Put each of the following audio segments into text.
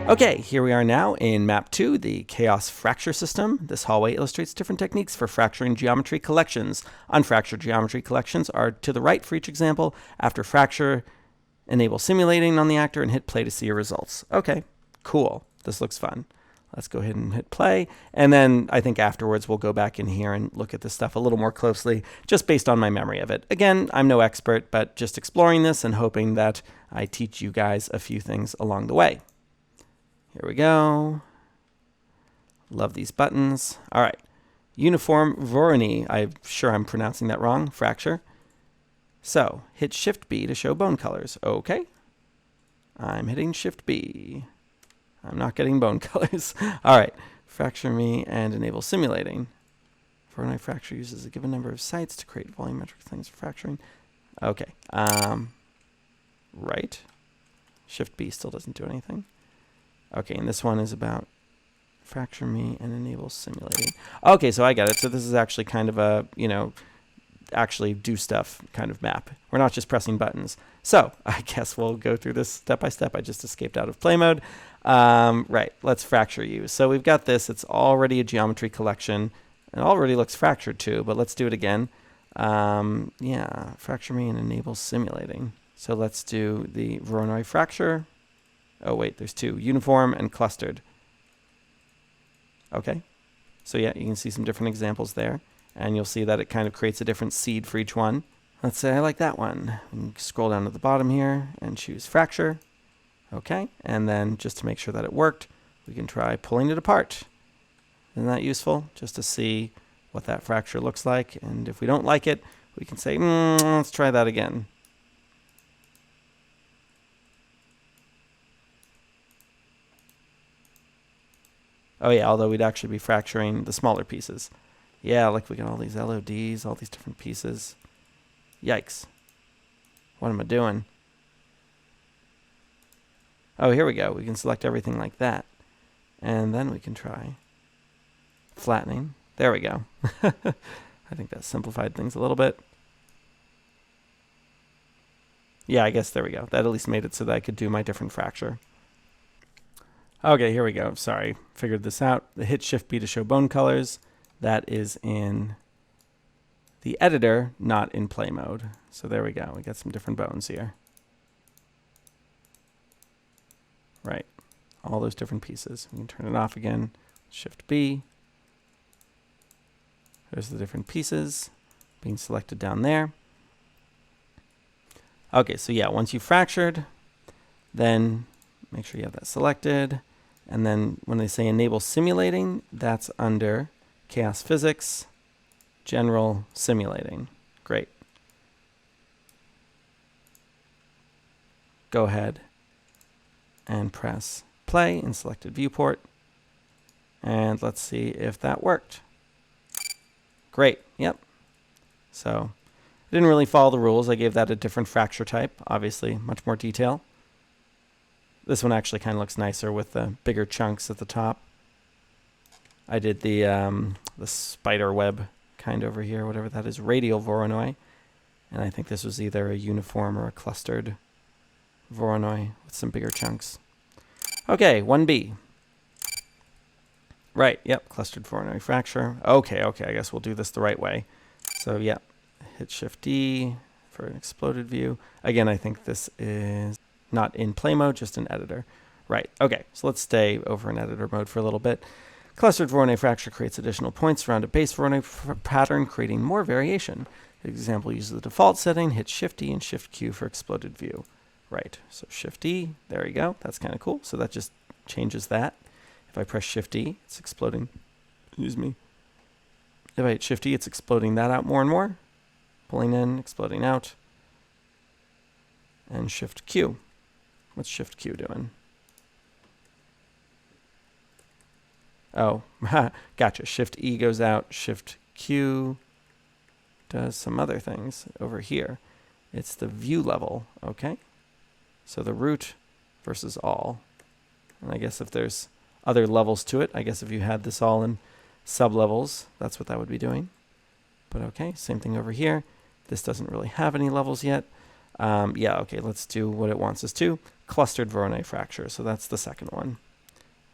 Okay, here we are now in map 2, the chaos fracture system. This hallway illustrates different techniques for fracturing geometry collections. Unfractured geometry collections are to the right for each example. After fracture, enable simulating on the actor and hit play to see your results. Okay, cool. This looks fun. Let's go ahead and hit play. And then I think afterwards we'll go back in here and look at this stuff a little more closely, just based on my memory of it. Again, I'm no expert, but just exploring this and hoping that I teach you guys a few things along the way. Here we go. Love these buttons. All right. Uniform Voronoi. I'm sure I'm pronouncing that wrong. Fracture. So hit Shift B to show bone colors. Okay. I'm hitting Shift B. I'm not getting bone colors. All right. Fracture me and enable simulating. Voronoi fracture uses a given number of sites to create volumetric things for fracturing. Okay. Right. Shift B still doesn't do anything. Okay, and this one is about fracture me and enable simulating. Okay, so I get it. So this is actually kind of a, actually do stuff kind of map. We're not just pressing buttons. So I guess we'll go through this step by step. I just escaped out of play mode. Right, let's fracture you. So we've got this. It's already a geometry collection. It already looks fractured too, but let's do it again. Yeah, fracture me and enable simulating. So let's do the Voronoi fracture. Oh, wait, there's two. Uniform and clustered. Okay. So yeah, you can see some different examples there. And you'll see that it kind of creates a different seed for each one. Let's say I like that one. We can scroll down to the bottom here and choose fracture. Okay. And then just to make sure that it worked, we can try pulling it apart. Isn't that useful? Just to see what that fracture looks like. And if we don't like it, we can say, let's try that again. Oh yeah, although we'd actually be fracturing the smaller pieces. Yeah, like we got all these LODs, all these different pieces. Yikes. What am I doing? Oh, here we go. We can select everything like that. And then we can try flattening. There we go. I think that simplified things a little bit. Yeah, I guess there we go. That at least made it so that I could do my different fracture. Okay, here we go. Sorry, figured this out. The hit Shift B to show bone colors. That is in the editor, not in play mode. So there we go. We got some different bones here. Right. All those different pieces. We can turn it off again. Shift B. There's the different pieces being selected down there. Okay, so yeah, once you've fractured, then make sure you have that selected. And then when they say enable simulating, that's under chaos physics, general simulating. Great. Go ahead and press play in selected viewport. And let's see if that worked. Great. Yep. So I didn't really follow the rules. I gave that a different fracture type, obviously much more detail. This one actually kind of looks nicer with the bigger chunks at the top. I did the spider web kind over here, whatever that is, radial Voronoi. And I think this was either a uniform or a clustered Voronoi with some bigger chunks. Okay, 1B. Right, yep, clustered Voronoi fracture. Okay, I guess we'll do this the right way. So, yep, hit Shift D for an exploded view. Again, I think this is not in play mode, just in editor. Right, okay, so let's stay over in editor mode for a little bit. Clustered Voronoi fracture creates additional points around a base Voronoi pattern, creating more variation. The example uses the default setting, hit Shift E and Shift Q for exploded view. Right, so Shift E, there you go, that's kind of cool. So that just changes that. If I press Shift E, it's exploding, excuse me. If I hit Shift E, it's exploding that out more and more. Pulling in, exploding out. And Shift Q. What's Shift Q doing? Oh, gotcha. Shift E goes out. Shift Q does some other things over here. It's the view level, okay? So the root versus all. And I guess if there's other levels to it, I guess if you had this all in sub-levels, that's what that would be doing. But okay, same thing over here. This doesn't really have any levels yet. Yeah, okay, let's do what it wants us to. Clustered Voronoi fracture. So that's the second one,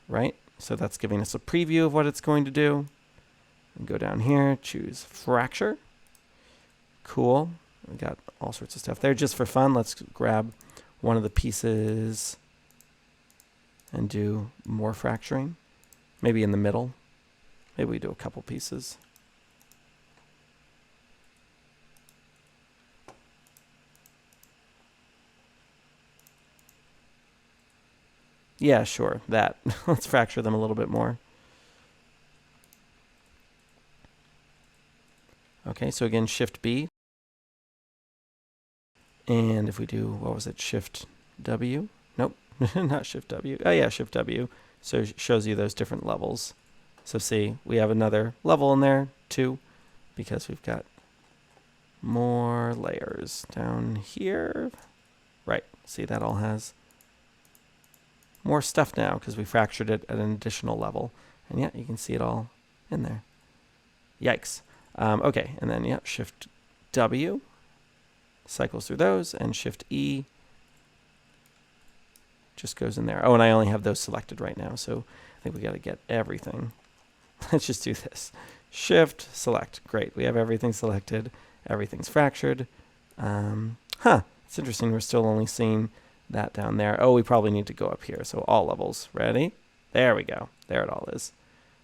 right? So that's giving us a preview of what it's going to do. And go down here, choose fracture. Cool. We got all sorts of stuff there. Just for fun, let's grab one of the pieces and do more fracturing. Maybe in the middle. Maybe we do a couple pieces. Yeah, sure, that. Let's fracture them a little bit more. Okay, so again, Shift B. And if we do, what was it, Shift W? Nope, not Shift W. Oh yeah, Shift W. So it shows you those different levels. So see, we have another level in there, too, because we've got more layers down here. Right, see, that all has more stuff now because we fractured it at an additional level. And yeah, you can see it all in there. Yikes. Okay, and then, yeah, Shift W cycles through those, and Shift E just goes in there. Oh, and I only have those selected right now, so I think we got to get everything. Let's just do this. Shift, select. Great, we have everything selected. Everything's fractured. It's interesting, we're still only seeing that down there. Oh, we probably need to go up here. So all levels. Ready? There we go. There it all is.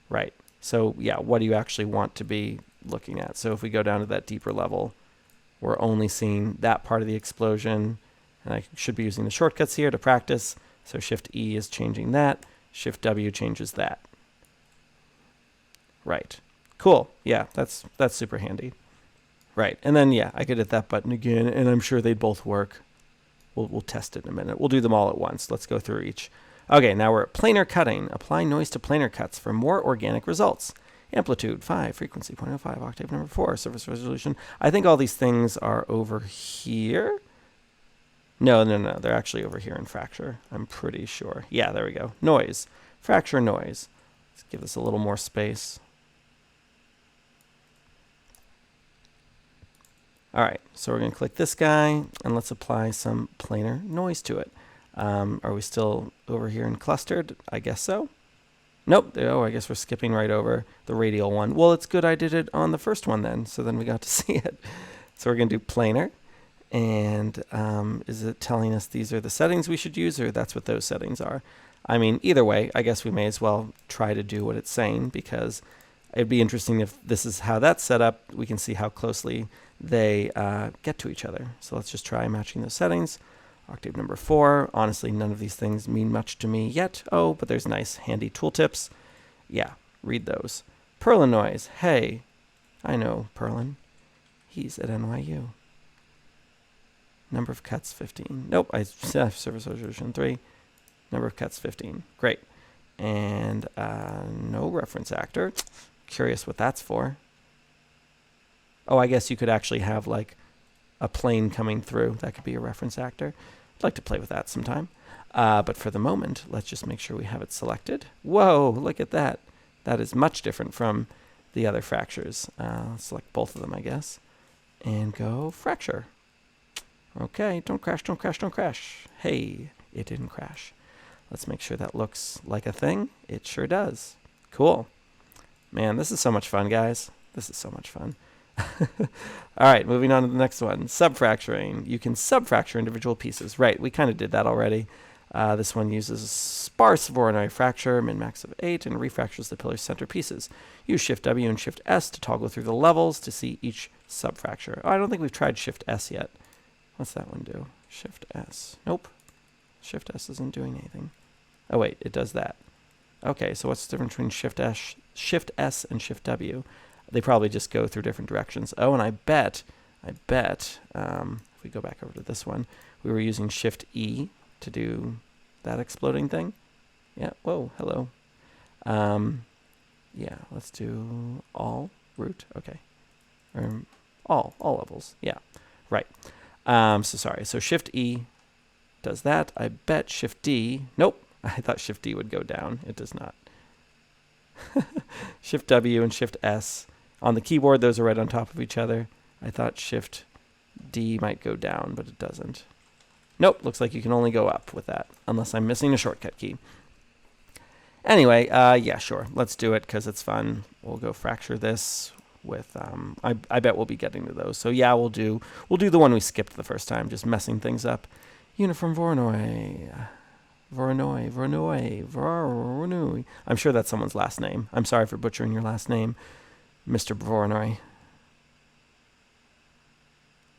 Right. So yeah, what do you actually want to be looking at? So if we go down to that deeper level, we're only seeing that part of the explosion. And I should be using the shortcuts here to practice. So Shift E is changing that. Shift W changes that. Right. Cool. Yeah, that's super handy. Right. And then, yeah, I could hit that button again, and I'm sure they'd both work. We'll test it in a minute. We'll do them all at once. Let's go through each. Okay, now we're at planar cutting. Apply noise to planar cuts for more organic results. Amplitude 5, frequency 0.05, octave number 4, surface resolution. I think all these things are over here. No, they're actually over here in fracture. I'm pretty sure. Yeah, there we go. Noise, fracture noise. Let's give this a little more space. All right, so we're going to click this guy, and let's apply some planar noise to it. Are we still over here in clustered? I guess so. Nope. Oh, I guess we're skipping right over the radial one. Well, it's good I did it on the first one then, so then we got to see it. So we're going to do planar, and is it telling us these are the settings we should use, or that's what those settings are? I mean, either way, I guess we may as well try to do what it's saying, because it'd be interesting if this is how that's set up. We can see how closely they get to each other. So let's just try matching those settings. Octave number 4. Honestly, none of these things mean much to me yet. Oh, but there's nice handy tooltips. Yeah, read those. Planar Noise. Hey, I know Perlin. He's at NYU. Number of cuts, 15. Nope, I have surface resolution 3. Number of cuts, 15. Great. And no reference actor. Curious what that's for. Oh, I guess you could actually have like a plane coming through. That could be a reference actor. I'd like to play with that sometime. But for the moment, let's just make sure we have it selected. Whoa, look at that. That is much different from the other fractures. Let's select both of them, I guess. And go fracture. Okay, don't crash, don't crash, don't crash. Hey, it didn't crash. Let's make sure that looks like a thing. It sure does. Cool. Man, this is so much fun, guys. This is so much fun. All right, moving on to the next one. Subfracturing. You can subfracture individual pieces. Right, we kind of did that already. This one uses sparse Voronoi fracture, min-max of 8, and refractures the pillar's center pieces. Use Shift W and Shift S to toggle through the levels to see each subfracture. Oh, I don't think we've tried Shift S yet. What's that one do? Shift S. Nope. Shift S isn't doing anything. Oh, wait, it does that. Okay, so what's the difference between Shift S and Shift W? They probably just go through different directions. Oh, and I bet, if we go back over to this one, we were using Shift E to do that exploding thing. Yeah, whoa, hello. Yeah, let's do all root, okay. Or all levels, yeah, right. So sorry, so Shift E does that. I bet Shift D, nope, I thought Shift D would go down. It does not. Shift W and Shift S. On the keyboard, those are right on top of each other. I thought Shift D might go down, but it doesn't. Nope, looks like you can only go up with that, unless I'm missing a shortcut key. Anyway, yeah, sure. Let's do it because it's fun. We'll go fracture this with, I bet we'll be getting to those. So yeah, we'll do the one we skipped the first time, just messing things up. Uniform Voronoi. Voronoi. I'm sure that's someone's last name. I'm sorry for butchering your last name, Mr. Voronoi.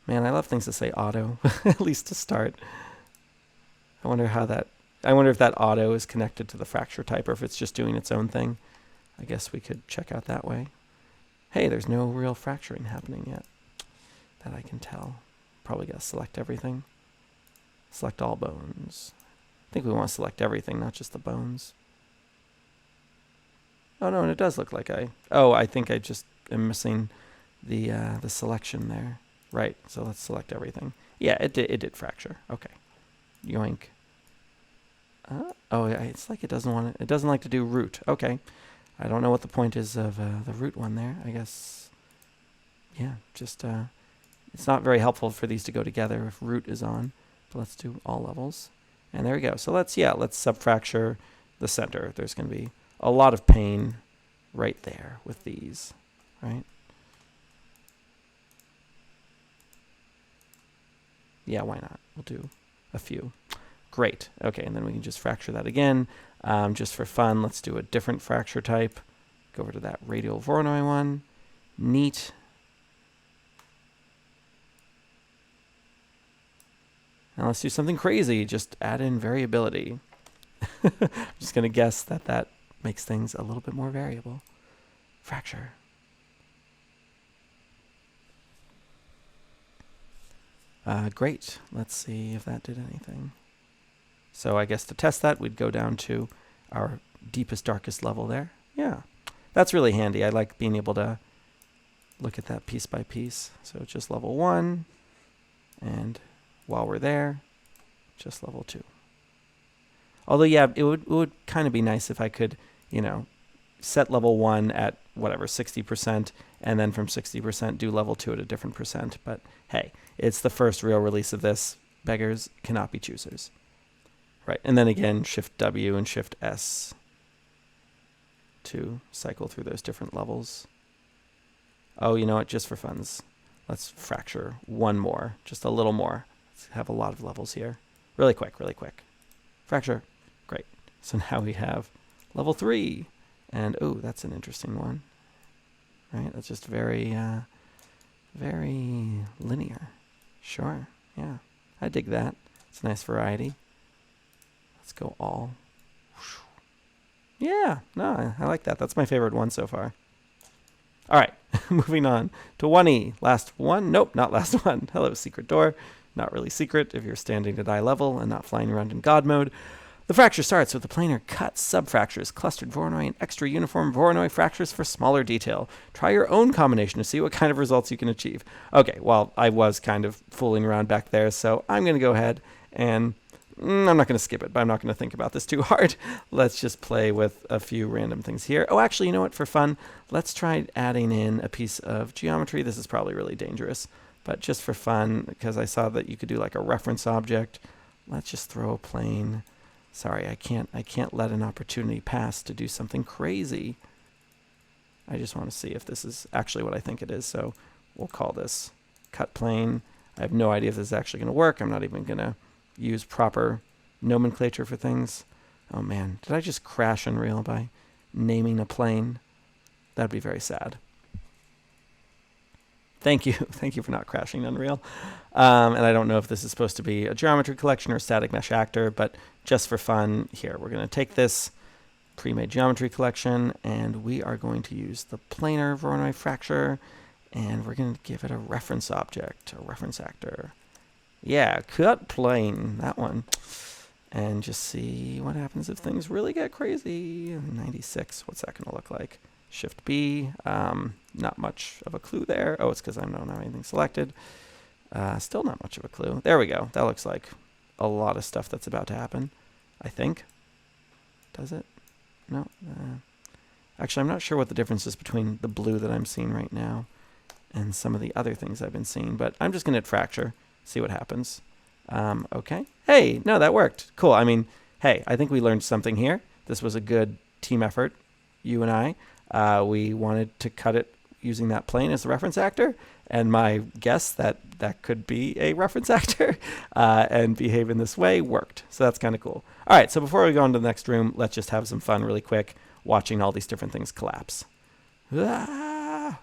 Man, I love things that say auto, at least to start. I wonder if that auto is connected to the fracture type or if it's just doing its own thing. I guess we could check out that way. Hey, there's no real fracturing happening yet that I can tell. Probably got to select everything. Select all bones. I think we want to select everything, not just the bones. Oh no, and it does look like I think I just am missing the selection there. Right, so let's select everything. Yeah, it did fracture. Okay. Yoink. It's like it doesn't like to do root. Okay. I don't know what the point is of the root one there. I guess, yeah, just, it's not very helpful for these to go together if root is on. But let's do all levels. And there we go. So let's subfracture the center. There's going to be a lot of pain right there with these, right? Yeah, why not? We'll do a few. Great. Okay, and then we can just fracture that again. Just for fun, let's do a different fracture type. Go over to that radial Voronoi one. Neat. Now let's do something crazy. Just add in variability. I'm just going to guess that makes things a little bit more variable. Fracture. Great. Let's see if that did anything. So I guess to test that, we'd go down to our deepest, darkest level there. Yeah, that's really handy. I like being able to look at that piece by piece. So it's just level 1, and while we're there, just level 2. Although, yeah, it would kind of be nice if I could, set level 1 at whatever, 60%, and then from 60% do level 2 at a different percent. But hey, it's the first real release of this. Beggars cannot be choosers. Right, and then again, Shift W and Shift S to cycle through those different levels. Oh, you know what, just for funs, let's fracture one more, just a little more. Let's have a lot of levels here. Really quick, really quick. Fracture, great. So now we have level 3, and oh, that's an interesting one. Right, that's just very, very linear. Sure, yeah, I dig that. It's a nice variety. Let's go all. Yeah, no, I like that. That's my favorite one so far. All right, moving on to 1E. Last one? Nope, not last one. Hello, secret door. Not really secret if you're standing at eye level and not flying around in God mode. The fracture starts with the planar cut, subfractures, clustered Voronoi, and extra uniform Voronoi fractures for smaller detail. Try your own combination to see what kind of results you can achieve. Okay, well, I was kind of fooling around back there, so I'm going to go ahead and I'm not going to skip it, but I'm not going to think about this too hard. Let's just play with a few random things here. Oh, actually, you know what? For fun, let's try adding in a piece of geometry. This is probably really dangerous, but just for fun, because I saw that you could do like a reference object. Let's just throw a plane. Sorry, I can't let an opportunity pass to do something crazy. I just want to see if this is actually what I think it is. So we'll call this cut plane. I have no idea if this is actually going to work. I'm not even going to use proper nomenclature for things. Oh man, did I just crash Unreal by naming a plane? That'd be very sad. Thank you. Thank you for not crashing Unreal. And I don't know if this is supposed to be a geometry collection or a static mesh actor, but just for fun, here, we're going to take this pre-made geometry collection and we are going to use the planar Voronoi fracture and we're going to give it a reference object, a reference actor. Yeah, cut plane, that one. And just see what happens if things really get crazy. 96, what's that going to look like? Shift B, not much of a clue there. Oh, it's because I don't have anything selected. Still not much of a clue. There we go. That looks like a lot of stuff that's about to happen, I think. Does it? No. Actually, I'm not sure what the difference is between the blue that I'm seeing right now and some of the other things I've been seeing. But I'm just going to hit fracture, see what happens. Okay. Hey, no, that worked. Cool. I mean, hey, I think we learned something here. This was a good team effort, you and I. We wanted to cut it using that plane as the reference actor, and my guess that that could be a reference actor and behave in this way worked. So that's kind of cool. All right, so before we go into the next room, let's just have some fun really quick watching all these different things collapse. Ah!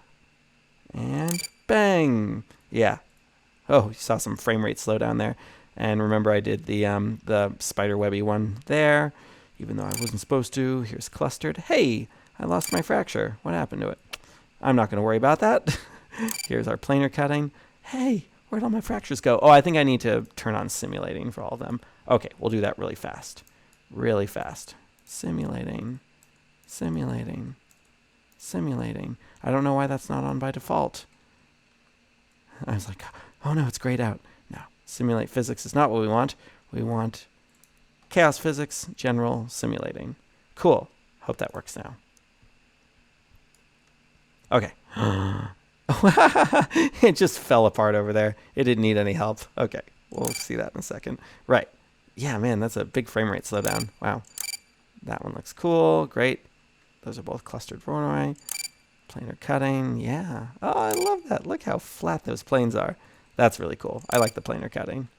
And bang! Yeah. Oh, you saw some frame rate slow down there. And remember, I did the spider webby one there, even though I wasn't supposed to. Here's clustered. Hey, I lost my fracture. What happened to it? I'm not going to worry about that. Here's our planar cutting. Hey, where'd all my fractures go? Oh, I think I need to turn on simulating for all of them. Okay, we'll do that really fast. Really fast. Simulating. Simulating. Simulating. I don't know why that's not on by default. I was like, oh no, it's grayed out. No, simulate physics is not what we want. We want chaos physics, general, simulating. Cool. Hope that works now. Okay. It just fell apart over there. It didn't need any help. Okay. We'll see that in a second. Right. Yeah, man, that's a big frame rate slowdown. Wow. That one looks cool. Great. Those are both clustered Voronoi. Planar cutting. Yeah. Oh, I love that. Look how flat those planes are. That's really cool. I like the planar cutting.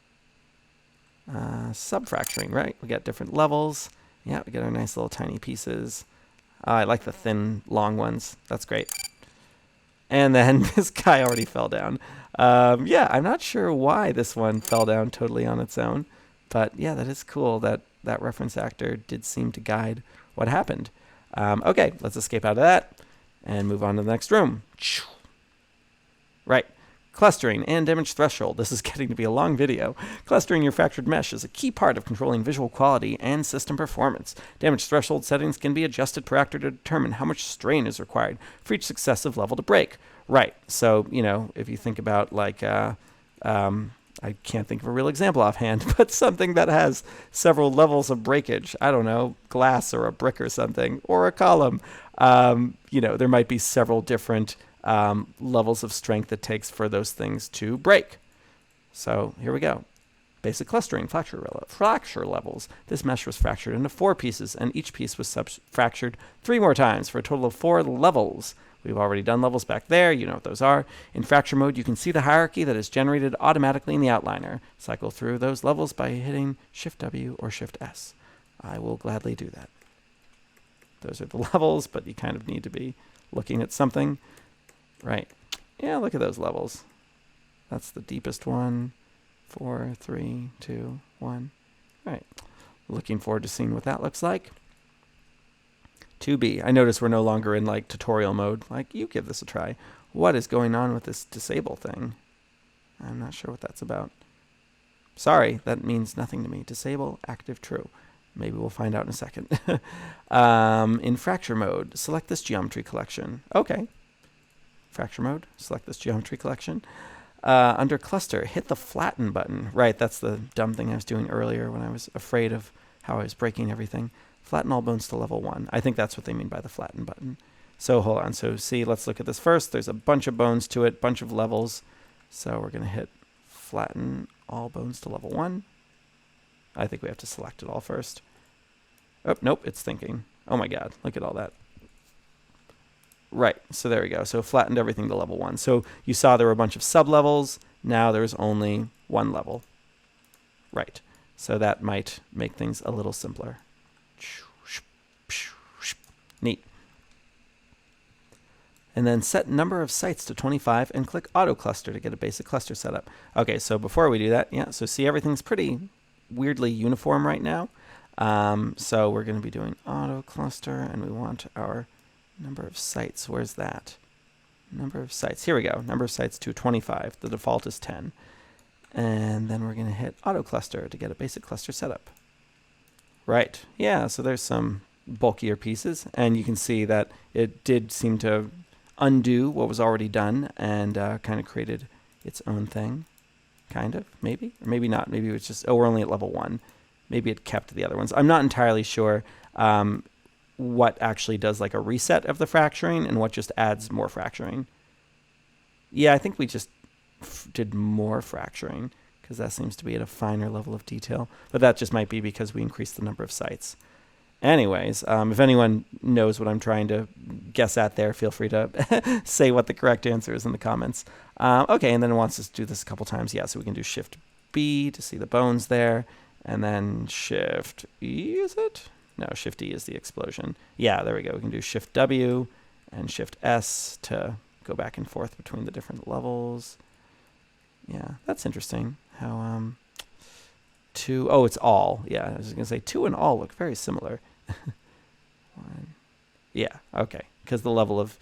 Subfracturing, right? We got different levels. Yeah, we get our nice little tiny pieces. I like the thin, long ones. That's great. And then this guy already fell down. Yeah, I'm not sure why this one fell down totally on its own. But yeah, that is cool that that reference actor did seem to guide what happened. Okay, let's escape out of that and move on to the next room. Right. Clustering and damage threshold. This is getting to be a long video. Clustering your fractured mesh is a key part of controlling visual quality and system performance. Damage threshold settings can be adjusted per actor to determine how much strain is required for each successive level to break. Right. So, you know, if you think about like, I can't think of a real example offhand, but something that has several levels of breakage. I don't know, glass or a brick or something, or a column. You know, there might be several different levels of strength it takes for those things to break. So here we go. Basic clustering, fracture levels. This mesh was fractured into 4 pieces, and each piece was fractured 3 more times for a total of 4 levels. We've already done levels back there. You know what those are. In fracture mode, you can see the hierarchy that is generated automatically in the outliner. Cycle through those levels by hitting Shift-W or Shift-S. I will gladly do that. Those are the levels, but you kind of need to be looking at something. Right. Yeah, look at those levels. That's the deepest one. 4, 3, 2, 1. All right. Looking forward to seeing what that looks like. 2B. I notice we're no longer in like tutorial mode. Like, you give this a try. What is going on with this disable thing? I'm not sure what that's about. Sorry, that means nothing to me. Disable, active, true. Maybe we'll find out in a second. In fracture mode, select this geometry collection. Okay. Fracture mode, select this geometry collection. Under cluster, hit the flatten button. Right, that's the dumb thing I was doing earlier when I was afraid of how I was breaking everything. Flatten all bones to level 1. I think that's what they mean by the flatten button. So hold on. So see, let's look at this first. There's a bunch of bones to it, bunch of levels. So we're going to hit flatten all bones to level 1. I think we have to select it all first. Oh, nope, it's thinking. Oh my God, look at all that. Right, so there we go. So flattened everything to level 1. So you saw there were a bunch of sub-levels. Now there's only 1 level. Right, so that might make things a little simpler. Neat. And then set number of sites to 25 and click auto cluster to get a basic cluster setup. Okay, so before we do that, yeah, so see everything's pretty weirdly uniform right now. So we're going to be doing auto cluster, and we want our number of sites. Where's that? Number of sites. Here we go. Number of sites to 25. The default is 10. And then we're going to hit auto cluster to get a basic cluster setup. Right. Yeah, so there's some bulkier pieces, and you can see that it did seem to undo what was already done and kind of created its own thing. Kind of, maybe, or maybe not. Maybe it was just, oh, we're only at level 1. Maybe it kept the other ones. I'm not entirely sure what actually does like a reset of the fracturing and what just adds more fracturing. Yeah, I think we just did more fracturing because that seems to be at a finer level of detail. But that just might be because we increased the number of sites. Anyways, if anyone knows what I'm trying to guess at there, feel free to say what the correct answer is in the comments. Okay, and then it wants us to do this a couple times. Yeah, so we can do Shift B to see the bones there, and then Shift E, is it? No, Shift E is the explosion. Yeah, there we go. We can do Shift W and Shift S to go back and forth between the different levels. Yeah, that's interesting. How, oh, it's all. Yeah, I was going to say 2 and all look very similar. Yeah, okay. Because the level of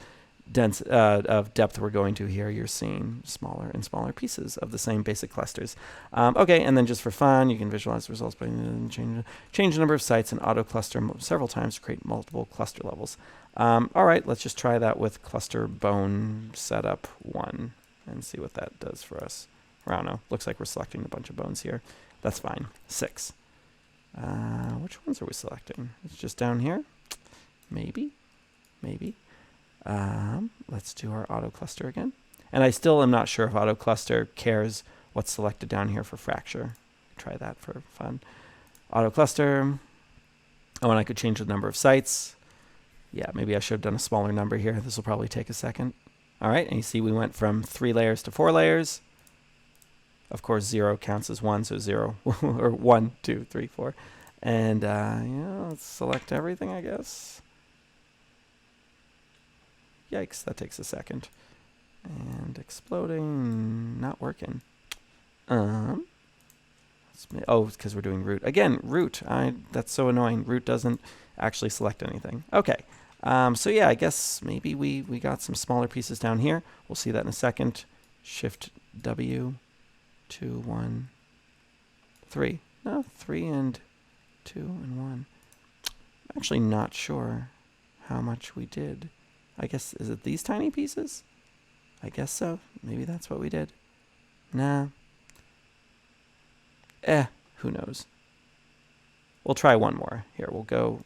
depth we're going to here, you're seeing smaller and smaller pieces of the same basic clusters. Okay, and then just for fun, you can visualize the results by change the number of sites and auto cluster several times to create multiple cluster levels. All right, let's just try that with cluster bone setup 1 and see what that does for us. I don't know. Looks like we're selecting a bunch of bones here. That's fine. 6. Which ones are we selecting? It's just down here? Maybe. Maybe. Let's do our auto cluster again. And I still am not sure if auto cluster cares what's selected down here for fracture. Try that for fun. Auto cluster. Oh, and I could change the number of sites. Yeah, maybe I should have done a smaller number here. This will probably take a second. All right, and you see we went from 3 layers to 4 layers. Of course, 0 counts as 1, so 0, or 1, 2, 3, 4. And, yeah, let's select everything, I guess. Yikes, that takes a second. And exploding, not working. Oh, it's because we're doing root. Again, root, that's so annoying. Root doesn't actually select anything. Okay, so yeah, I guess maybe we got some smaller pieces down here. We'll see that in a second. Shift W. 2, 1, 3. No, 3 and 2 and 1. I'm actually not sure how much we did. I guess, is it these tiny pieces? I guess so. Maybe that's what we did. Nah. Who knows? We'll try one more. Here, we'll go.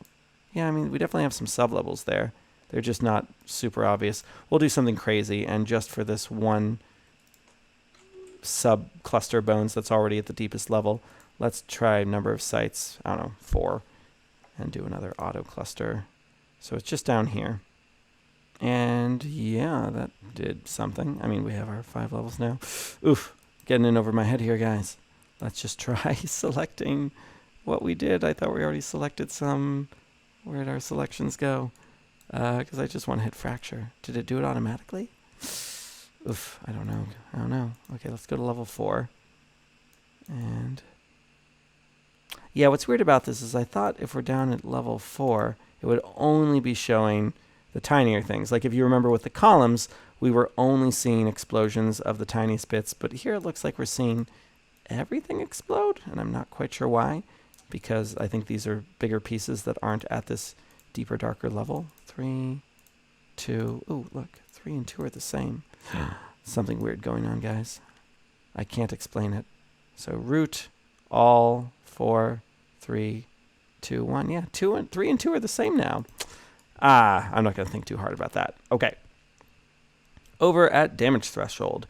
Yeah, I mean, we definitely have some sub-levels there. They're just not super obvious. We'll do something crazy, and just for this one sub-cluster bones that's already at the deepest level, let's try number of sites, I don't know, 4, and do another auto cluster. So it's just down here. And yeah, that did something. I mean, we have our 5 levels now. Oof, getting in over my head here, guys. Let's just try selecting what we did. I thought we already selected some. Where'd our selections go? Because I just want to hit fracture. Did it do it automatically? Oof, I don't know. Okay, let's go to level 4. And yeah, what's weird about this is I thought if we're down at level 4, it would only be showing the tinier things. Like if you remember with the columns, we were only seeing explosions of the tiniest bits, but here it looks like we're seeing everything explode, and I'm not quite sure why, because I think these are bigger pieces that aren't at this deeper, darker level. 3, 2, ooh, look, 3 and 2 are the same. Something weird going on, guys. I can't explain it. So root, all, 4, 3, 2, 1. Yeah, 3 and 2 are the same now. I'm not going to think too hard about that. Okay. Over at damage threshold.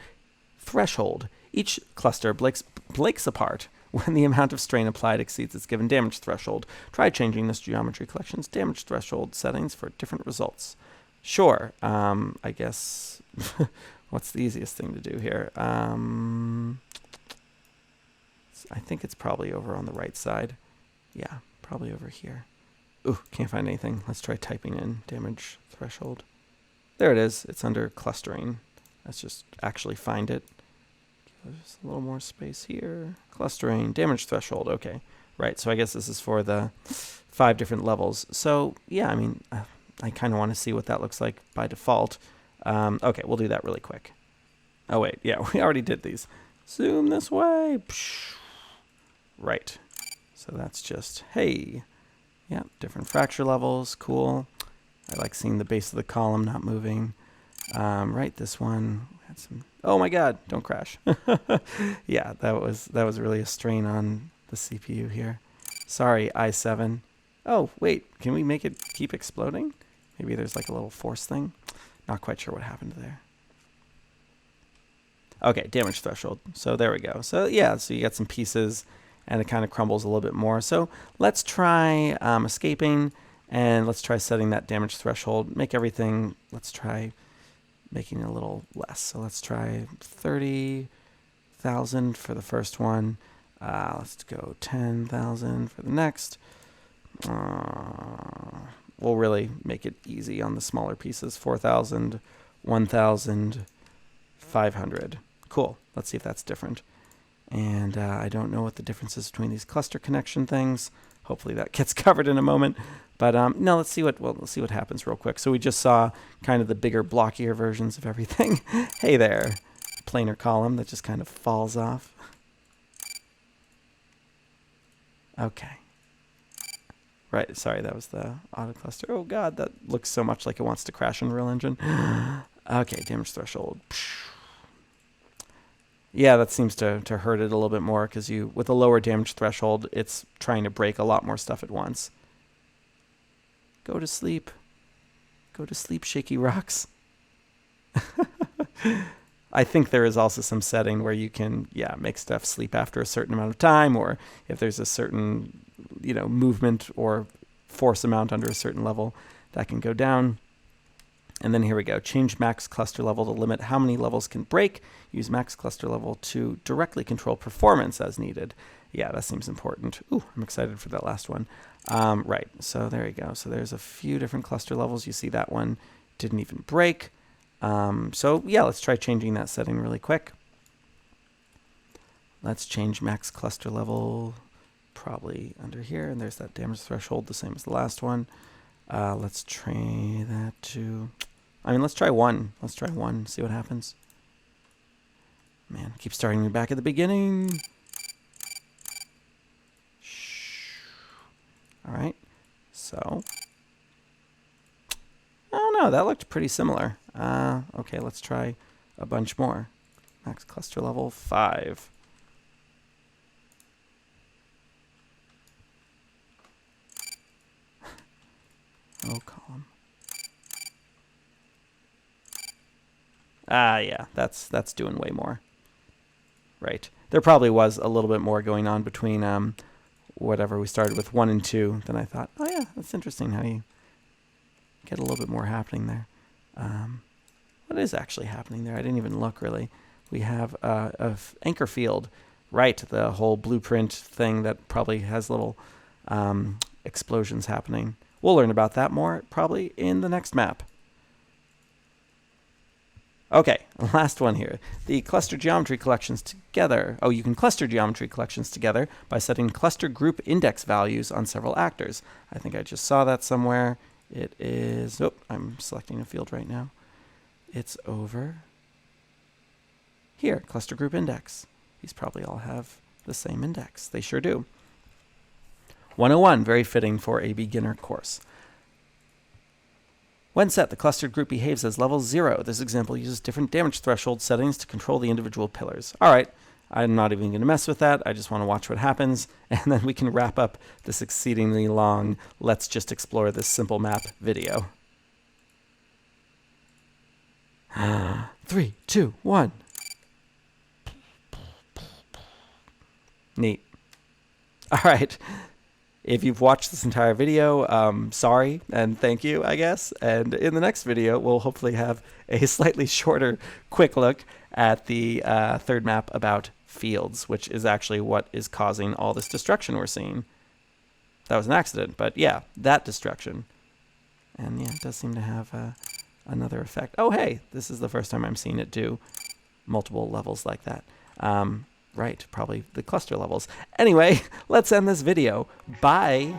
Each cluster breaks apart when the amount of strain applied exceeds its given damage threshold. Try changing this geometry collection's damage threshold settings for different results. Sure. I guess what's the easiest thing to do here? I think it's probably over on the right side. Yeah, probably over here. Ooh, can't find anything. Let's try typing in damage threshold. There it is. It's under clustering. Let's just actually find it. There's a little more space here. Clustering, damage threshold. Okay, right. So I guess this is for the 5 different levels. So yeah, I mean, I kind of want to see what that looks like by default. Okay, we'll do that really quick. Oh wait, yeah, we already did these. Zoom this way. Right. So that's just, hey. Yeah, different fracture levels. Cool. I like seeing the base of the column not moving. Right, this one had some. Oh my God! Don't crash. Yeah, that was really a strain on the CPU here. Sorry, i7. Oh wait, can we make it keep exploding? Maybe there's like a little force thing. Not quite sure what happened there. Okay, damage threshold. So there we go. So yeah, so you get some pieces and it kind of crumbles a little bit more. So let's try escaping, and let's try setting that damage threshold. Make everything, let's try making it a little less. So let's try 30,000 for the first one. Let's go 10,000 for the next. We'll really make it easy on the smaller pieces. 4,000, 1,500. Cool. Let's see if that's different. And I don't know what the difference is between these cluster connection things. Hopefully that gets covered in a moment. But no, let's see what happens real quick. So we just saw kind of the bigger, blockier versions of everything. Hey there, planar column that just kind of falls off. Okay. Right, sorry, that was the auto cluster. Oh god, that looks so much like it wants to crash Unreal Engine. Okay, damage threshold. Yeah, that seems to hurt it a little bit more because with a lower damage threshold, it's trying to break a lot more stuff at once. Go to sleep. Go to sleep, shaky rocks. I think there is also some setting where you can, make stuff sleep after a certain amount of time, or if there's a certain, movement or force amount under a certain level, that can go down. And then here we go. Change max cluster level to limit how many levels can break. Use max cluster level to directly control performance as needed. Yeah, that seems important. Ooh, I'm excited for that last one. Right, so there you go. So there's a few different cluster levels. You see that one didn't even break. So yeah, let's try changing that setting really quick. Let's change max cluster level probably under here. And there's that damage threshold, the same as the last one. Let's try that to... let's try 1. Let's try 1, see what happens. Man, keep starting me back at the beginning. All right, so... Oh no, that looked pretty similar. Okay, let's try a bunch more. Max cluster level 5. Oh, column. Yeah, that's doing way more. Right. There probably was a little bit more going on between whatever we started with 1 and 2. Then I thought, oh yeah, that's interesting how you get a little bit more happening there. What is actually happening there? I didn't even look really. We have a anchor field, right? The whole blueprint thing that probably has little explosions happening. We'll learn about that more probably in the next map. Okay, last one here. The cluster geometry collections together. Oh, you can cluster geometry collections together by setting cluster group index values on several actors. I think I just saw that somewhere. It is, oh, I'm selecting a field right now. It's over here, cluster group index. These probably all have the same index. They sure do. 101, very fitting for a beginner course. When set, the clustered group behaves as level 0. This example uses different damage threshold settings to control the individual pillars. All right, I'm not even going to mess with that. I just want to watch what happens, and then we can wrap up this exceedingly long, let's just explore this simple map video. 3, 2, 1. Neat. All right. If you've watched this entire video, sorry and thank you, I guess. And in the next video, we'll hopefully have a slightly shorter, quick look at the third map about fields, which is actually what is causing all this destruction we're seeing. That was an accident, but yeah, that destruction. And yeah, it does seem to have another effect. Oh, hey, this is the first time I'm seeing it do multiple levels like that. Right, probably the cluster levels. Anyway, let's end this video. Bye.